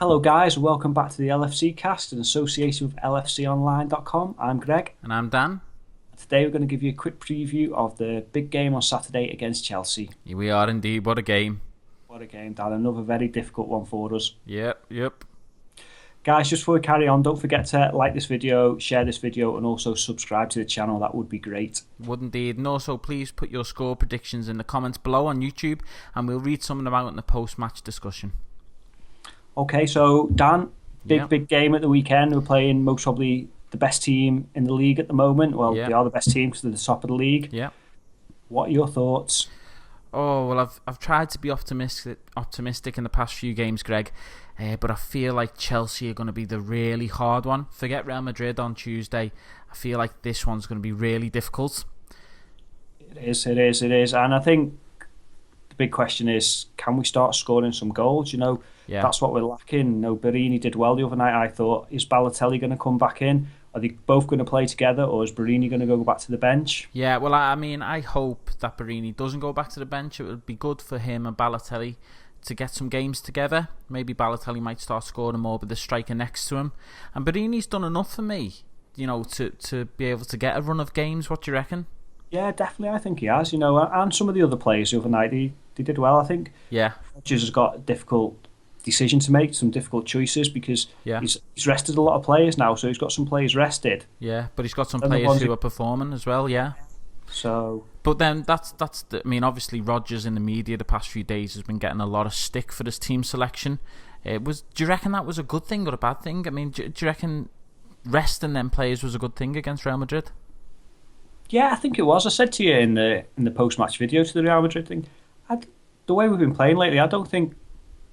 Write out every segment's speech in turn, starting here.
Hello, guys, and welcome back to the LFC cast in association with LFConline.com. I'm Greg. And I'm Dan. Today, we're going to give you a quick preview of the big game on Saturday against Chelsea. Here we are indeed. What a game. What a game, Dan. Another very difficult one for us. Yep. Guys, just before we carry on, don't forget to like this video, share this video, and also subscribe to the channel. That would be great. Would indeed. And also, please put your score predictions in the comments below on YouTube, and we'll read some of them out in the post-match discussion. Okay, so Dan, Yeah. big game at the weekend. We're playing most probably the best team in the league at the moment. Well, Yeah. they are the best team because they're the top of the league. Yeah. What are your thoughts? Oh, well, I've tried to be optimistic in the past few games, Greg, but I feel like Chelsea are going to be the really hard one. Forget Real Madrid on Tuesday. I feel like this one's going to be really difficult. It is. And I think the big question is, can we start scoring some goals? Yeah. That's what we're lacking. Barini did well the other night, I thought. Is Balotelli going to come back in? Are they both going to play together, or is Barini going to go back to the bench? Yeah, well, I mean, I hope that Barini doesn't go back to the bench. It would be good for him and Balotelli to get some games together. Maybe Balotelli might start scoring more with the striker next to him. And Barini's done enough for me, to be able to get a run of games. What do you reckon? Yeah, definitely. I think he has. And some of the other players the other night, they did well. I think Yeah. Rodgers has got a difficult decision to make, some difficult choices because Yeah. he's rested a lot of players now, so he's got some players rested. Yeah, but he's got some And the players ones who are performing as well, yeah. So, But then I mean, obviously Rodgers in the media the past few days has been getting a lot of stick for his team selection. Do you reckon that was a good thing or a bad thing? I mean, do you reckon resting them players was a good thing against Real Madrid? yeah, I think it was. I said to you in the post-match video to the Real Madrid thing, the way we've been playing lately, I don't think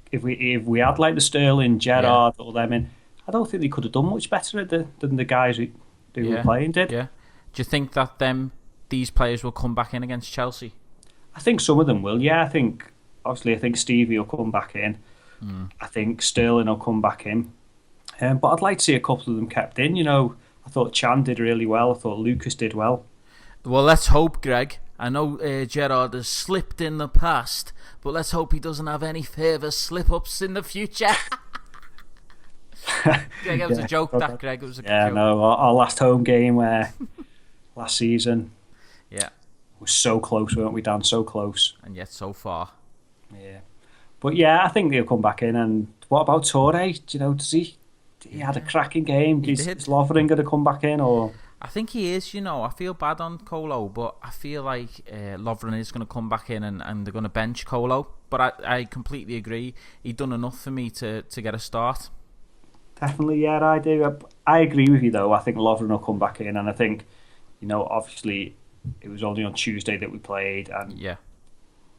if we had like the Sterling, Gerrard, or them in, I don't think they could have done much better than the guys who were playing did. Yeah. Do you think that these players will come back in against Chelsea? I think some of them will. Yeah, I think Stevie will come back in. I think Sterling will come back in. But I'd like to see a couple of them kept in. I thought Chan did really well. I thought Lucas did well. Well, let's hope, Greg. I know Gerrard has slipped in the past, but let's hope he doesn't have any further slip-ups in the future. Greg, it was a joke, that, Greg. It was a joke. No, our last home game last season. Yeah. Was so close, weren't we, Dan? So close. And yet so far. Yeah. But yeah, I think they'll come back in. And what about Torre? Does he had a cracking game? Is Lovren going to come back in, or? I think he is, I feel bad on Colo, but I feel like Lovren is going to come back in and they're going to bench Colo. But I completely agree. He done enough for me to get a start. Definitely, yeah, I do. I agree with you, though. I think Lovren will come back in. And I think, obviously, it was only on Tuesday that we played. And yeah,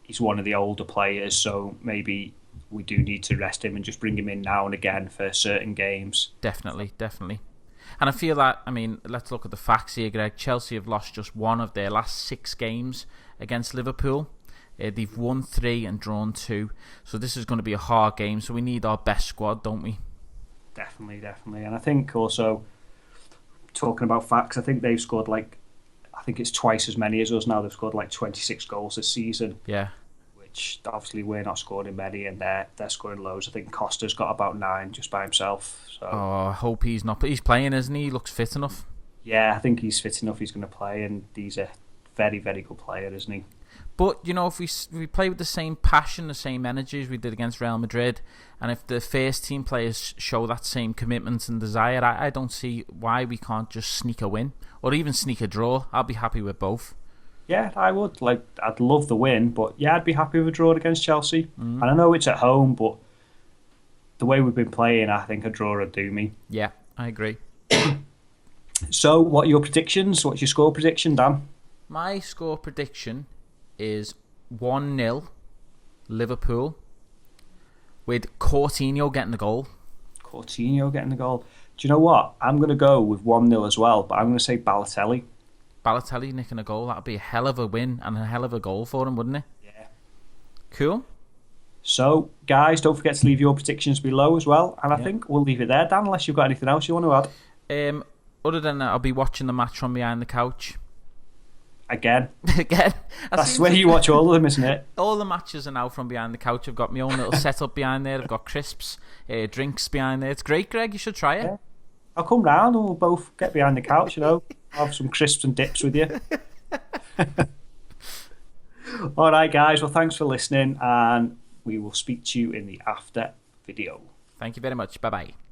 he's one of the older players, so maybe we do need to rest him and just bring him in now and again for certain games. Definitely. And I feel that, let's look at the facts here, Greg. Chelsea have lost just one of their last 6 games against Liverpool. They've won 3 and drawn 2. So this is going to be a hard game. So we need our best squad, don't we? Definitely. And I think also, talking about facts, I think they've scored I think it's twice as many as us now. They've scored 26 goals this season. Yeah. Which obviously we're not scoring many, and they're scoring loads. I think Costa's got about 9 just by himself. So. Oh, I hope he's not. But he's playing, isn't he? He looks fit enough. Yeah, I think he's fit enough. He's going to play, and he's a very, very good player, isn't he? But, if we play with the same passion, the same energy as we did against Real Madrid, and if the first team players show that same commitment and desire, I don't see why we can't just sneak a win or even sneak a draw. I'll be happy with both. Yeah, I would. I'd love the win, but yeah, I'd be happy with a draw against Chelsea. And I know it's at home, but the way we've been playing, I think a draw would do me. Yeah, I agree. So, what are your predictions? What's your score prediction, Dan? My score prediction is 1-0 Liverpool with Coutinho getting the goal. Coutinho getting the goal. Do you know what? I'm going to go with 1-0 as well, but I'm going to say Balotelli. Balotelli nicking a goal. That would be a hell of a win and a hell of a goal for him, wouldn't it? Yeah. Cool. So, guys, don't forget to leave your predictions below as well. And I think we'll leave it there, Dan, unless you've got anything else you want to add. Other than that, I'll be watching the match from behind the couch. Again. Again. That's where you watch all of them, isn't it? All the matches are now from behind the couch. I've got my own little setup behind there. I've got crisps, drinks behind there. It's great, Greg. You should try it. Yeah. I'll come round and we'll both get behind the couch, I'll have some crisps and dips with you. All right, guys. Well, thanks for listening, and we will speak to you in the after video. Thank you very much. Bye-bye.